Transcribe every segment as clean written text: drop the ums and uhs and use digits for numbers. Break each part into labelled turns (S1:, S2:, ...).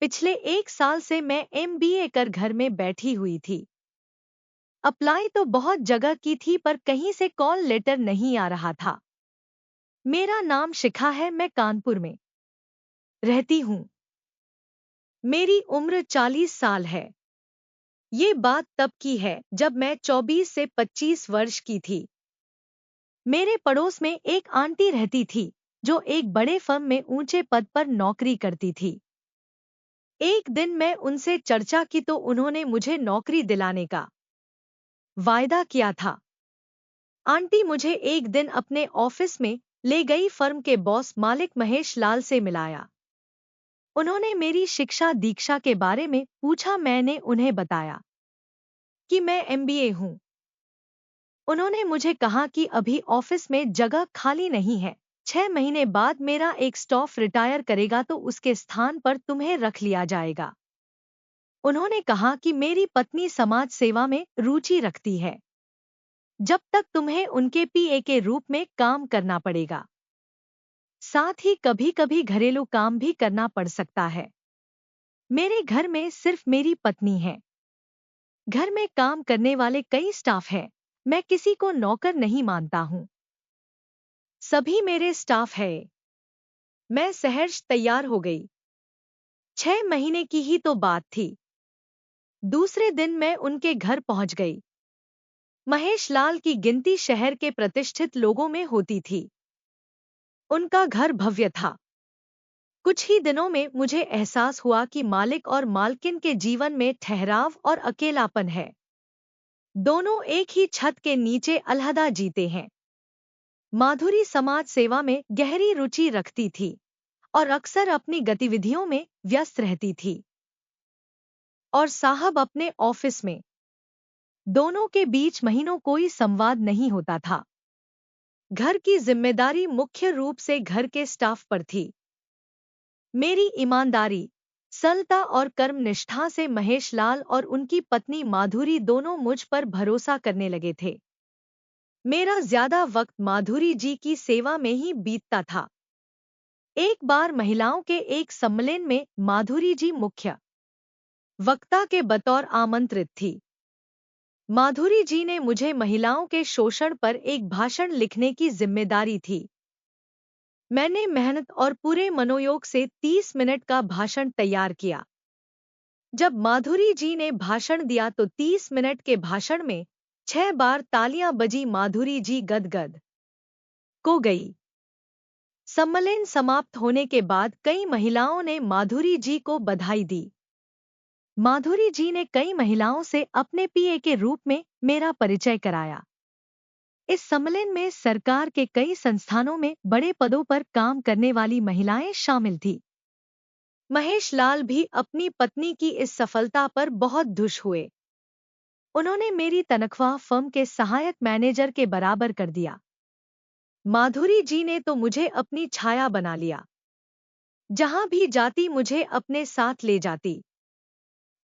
S1: पिछले 1 साल से मैं एमबीए कर घर में बैठी हुई थी। अप्लाई तो बहुत जगह की थी पर कहीं से कॉल लेटर नहीं आ रहा था। मेरा नाम शिखा है, मैं कानपुर में रहती हूँ। मेरी उम्र 40 साल है। ये बात तब की है जब मैं 24 से 25 वर्ष की थी। मेरे पड़ोस में एक आंटी रहती थी जो एक बड़े फर्म में ऊंचे पद पर नौकरी करती थी। एक दिन मैं उनसे चर्चा की तो उन्होंने मुझे नौकरी दिलाने का वायदा किया था। आंटी मुझे एक दिन अपने ऑफिस में ले गई, फर्म के बॉस मालिक महेश लाल से मिलाया। उन्होंने मेरी शिक्षा दीक्षा के बारे में पूछा। मैंने उन्हें बताया कि मैं एमबीए हूँ। उन्होंने मुझे कहा कि अभी ऑफिस में जगह खाली नहीं है। 6 महीने बाद मेरा एक स्टाफ रिटायर करेगा तो उसके स्थान पर तुम्हें रख लिया जाएगा। उन्होंने कहा कि मेरी पत्नी समाज सेवा में रुचि रखती है, जब तक तुम्हें उनके पीए के रूप में काम करना पड़ेगा। साथ ही कभी-कभी घरेलू काम भी करना पड़ सकता है। मेरे घर में सिर्फ मेरी पत्नी है। घर में काम करने वाले कई स्टाफ हैं। मैं किसी को नौकर नहीं मानता हूँ। सभी मेरे स्टाफ है। मैं सहर्ष तैयार हो गई। 6 महीने की ही तो बात थी। दूसरे दिन मैं उनके घर पहुंच गई। महेश लाल की गिनती शहर के प्रतिष्ठित लोगों में होती थी। उनका घर भव्य था। कुछ ही दिनों में मुझे एहसास हुआ कि मालिक और मालकिन के जीवन में ठहराव और अकेलापन है। दोनों एक ही छत के नीचे अलहदा जीते हैं। माधुरी समाज सेवा में गहरी रुचि रखती थी और अक्सर अपनी गतिविधियों में व्यस्त रहती थी, और साहब अपने ऑफिस में। दोनों के बीच महीनों कोई संवाद नहीं होता था। घर की जिम्मेदारी मुख्य रूप से घर के स्टाफ पर थी। मेरी ईमानदारी, सरलता और कर्मनिष्ठा से महेश लाल और उनकी पत्नी माधुरी दोनों मुझ पर भरोसा करने लगे थे। मेरा ज्यादा वक्त माधुरी जी की सेवा में ही बीतता था। एक बार महिलाओं के एक सम्मेलन में माधुरी जी मुख्य वक्ता के बतौर आमंत्रित थी। माधुरी जी ने मुझे महिलाओं के शोषण पर एक भाषण लिखने की जिम्मेदारी थी। मैंने मेहनत और पूरे मनोयोग से 30 मिनट का भाषण तैयार किया। जब माधुरी जी ने भाषण दिया तो 30 मिनट के भाषण में 6 बार तालियां बजी। माधुरी जी गदगद को गई। सम्मेलन समाप्त होने के बाद कई महिलाओं ने माधुरी जी को बधाई दी। माधुरी जी ने कई महिलाओं से अपने पीए के रूप में मेरा परिचय कराया। इस सम्मेलन में सरकार के कई संस्थानों में बड़े पदों पर काम करने वाली महिलाएं शामिल थीं। महेश लाल भी अपनी पत्नी की इस सफलता पर बहुत खुश हुए। उन्होंने मेरी तनख्वाह फर्म के सहायक मैनेजर के बराबर कर दिया। माधुरी जी ने तो मुझे अपनी छाया बना लिया। जहां भी जाती मुझे अपने साथ ले जाती।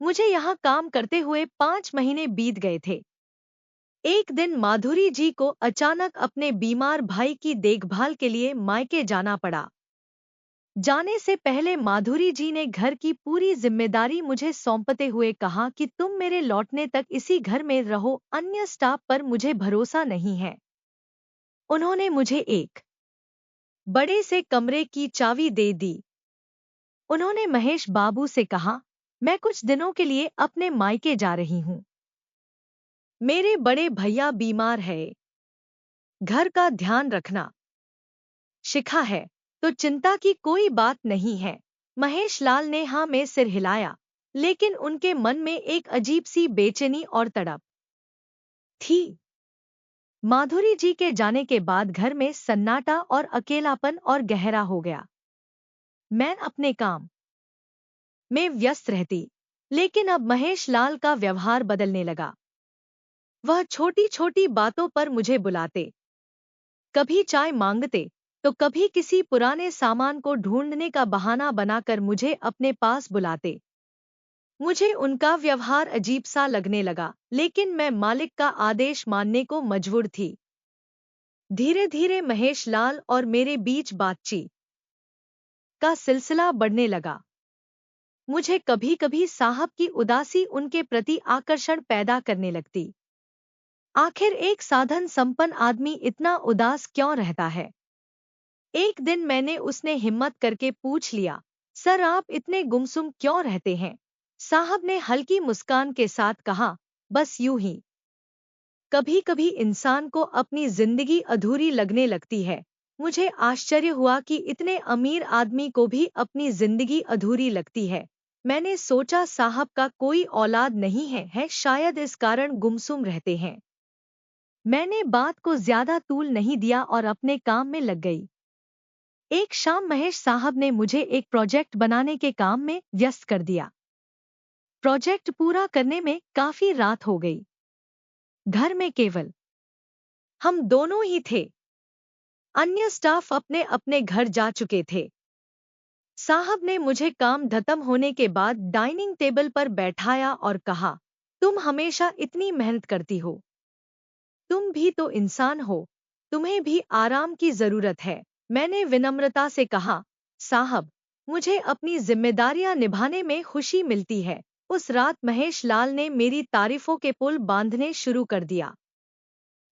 S1: मुझे यहाँ काम करते हुए 5 महीने बीत गए थे। एक दिन माधुरी जी को अचानक अपने बीमार भाई की देखभाल के लिए मायके जाना पड़ा। जाने से पहले माधुरी जी ने घर की पूरी जिम्मेदारी मुझे सौंपते हुए कहा कि तुम मेरे लौटने तक इसी घर में रहो, अन्य स्टाफ पर मुझे भरोसा नहीं है। उन्होंने मुझे एक बड़े से कमरे की चाबी दे दी। उन्होंने महेश बाबू से कहा, मैं कुछ दिनों के लिए अपने मायके जा रही हूँ। मेरे बड़े भैया बीमार है। घर का ध्यान रखना। शिखा है तो चिंता की कोई बात नहीं है। महेश लाल ने हाँ में सिर हिलाया, लेकिन उनके मन में एक अजीब सी बेचैनी और तड़प थी। माधुरी जी के जाने के बाद घर में सन्नाटा और अकेलापन और गहरा हो गया। मैं अपने काम में व्यस्त रहती, लेकिन अब महेश लाल का व्यवहार बदलने लगा। वह छोटी छोटी बातों पर मुझे बुलाते, कभी चाय मांगते तो कभी किसी पुराने सामान को ढूंढने का बहाना बनाकर मुझे अपने पास बुलाते। मुझे उनका व्यवहार अजीब सा लगने लगा, लेकिन मैं मालिक का आदेश मानने को मजबूर थी। धीरे धीरे महेश लाल और मेरे बीच बातचीत का सिलसिला बढ़ने लगा। मुझे कभी-कभी साहब की उदासी उनके प्रति आकर्षण पैदा करने लगती। आखिर एक साधन संपन्न आदमी इतना उदास क्यों रहता है? एक दिन मैंने उसने हिम्मत करके पूछ लिया, सर आप इतने गुमसुम क्यों रहते हैं? साहब ने हल्की मुस्कान के साथ कहा, बस यूं ही। कभी कभी इंसान को अपनी जिंदगी अधूरी लगने लगती है। मुझे आश्चर्य हुआ कि इतने अमीर आदमी को भी अपनी जिंदगी अधूरी लगती है। मैंने सोचा साहब का कोई औलाद नहीं है शायद इस कारण गुमसुम रहते हैं। मैंने बात को ज्यादा तूल नहीं दिया और अपने काम में लग गई। एक शाम महेश साहब ने मुझे एक प्रोजेक्ट बनाने के काम में व्यस्त कर दिया। प्रोजेक्ट पूरा करने में काफी रात हो गई। घर में केवल हम दोनों ही थे। अन्य स्टाफ अपने अपने घर जा चुके थे। साहब ने मुझे काम खत्म होने के बाद डाइनिंग टेबल पर बैठाया और कहा, तुम हमेशा इतनी मेहनत करती हो। तुम भी तो इंसान हो, तुम्हें भी आराम की जरूरत है। मैंने विनम्रता से कहा, साहब, मुझे अपनी जिम्मेदारियां निभाने में खुशी मिलती है। उस रात महेश लाल ने मेरी तारीफों के पुल बांधने शुरू कर दिया।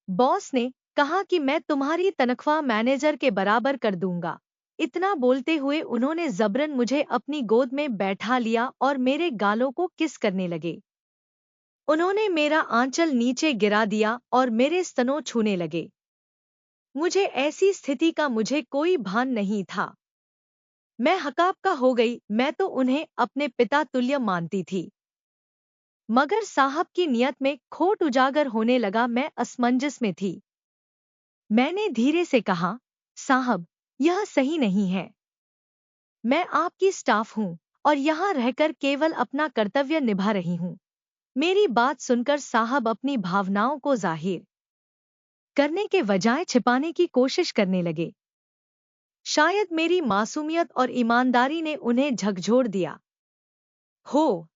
S1: बॉस ने कहा कि मैं तुम्हारी तनख्वाह मैनेजर के बराबर कर दूंगा। इतना बोलते हुए उन्होंने जबरन मुझे अपनी गोद में बैठा लिया और मेरे गालों को किस करने लगे। उन्होंने मेरा आंचल नीचे गिरा दिया और मेरे स्तनों छूने लगे। मुझे ऐसी स्थिति का मुझे कोई भान नहीं था। मैं हकाबका हो गई। मैं तो उन्हें अपने पिता तुल्य मानती थी, मगर साहब की नियत में खोट उजागर होने लगा। मैं असमंजस में थी। मैंने धीरे से कहा, साहब, यह सही नहीं है। मैं आपकी स्टाफ हूं और यहाँ रहकर केवल अपना कर्तव्य निभा रही हूं। मेरी बात सुनकर साहब अपनी भावनाओं को जाहिर करने के बजाय छिपाने की कोशिश करने लगे। शायद मेरी मासूमियत और ईमानदारी ने उन्हें झकझोर दिया हो।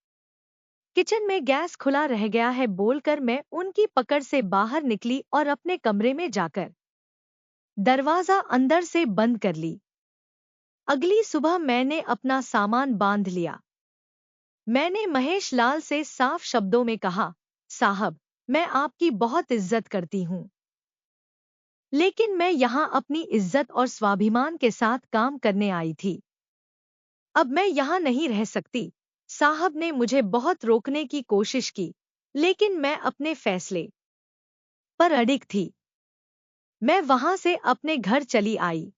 S1: किचन में गैस खुला रह गया है बोलकर मैं उनकी पकड़ से बाहर निकली और अपने कमरे में जाकर दरवाजा अंदर से बंद कर ली। अगली सुबह मैंने अपना सामान बांध लिया। मैंने महेश लाल से साफ शब्दों में कहा, साहब, मैं आपकी बहुत इज्जत करती हूं, लेकिन मैं यहां अपनी इज्जत और स्वाभिमान के साथ काम करने आई थी। अब मैं यहां नहीं रह सकती। साहब ने मुझे बहुत रोकने की कोशिश की, लेकिन मैं अपने फैसले पर अडिग थी। मैं वहां से अपने घर चली आई।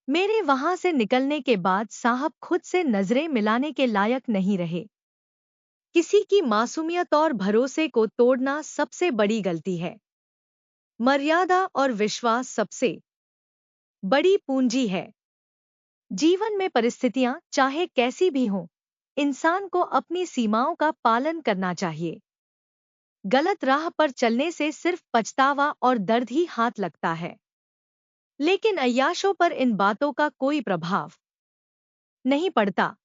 S1: मेरे वहां से निकलने के बाद साहब खुद से नजरें मिलाने के लायक नहीं रहे। किसी की मासूमियत और भरोसे को तोड़ना सबसे बड़ी गलती है। मर्यादा और विश्वास सबसे बड़ी पूंजी है। जीवन में परिस्थितियां चाहे कैसी भी हों, इंसान को अपनी सीमाओं का पालन करना चाहिए। गलत राह पर चलने से सिर्फ पछतावा और दर्द ही हाथ लगता है, लेकिन अय्याशों पर इन बातों का कोई प्रभाव नहीं पड़ता।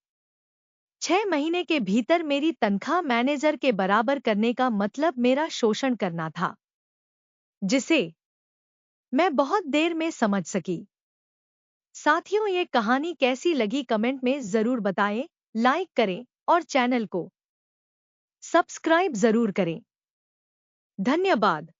S1: 6 महीने के भीतर मेरी तनख्वाह मैनेजर के बराबर करने का मतलब मेरा शोषण करना था, जिसे मैं बहुत देर में समझ सकी। साथियों, ये कहानी कैसी लगी कमेंट में जरूर बताएं, लाइक करें और चैनल को सब्सक्राइब जरूर करें। धन्यवाद।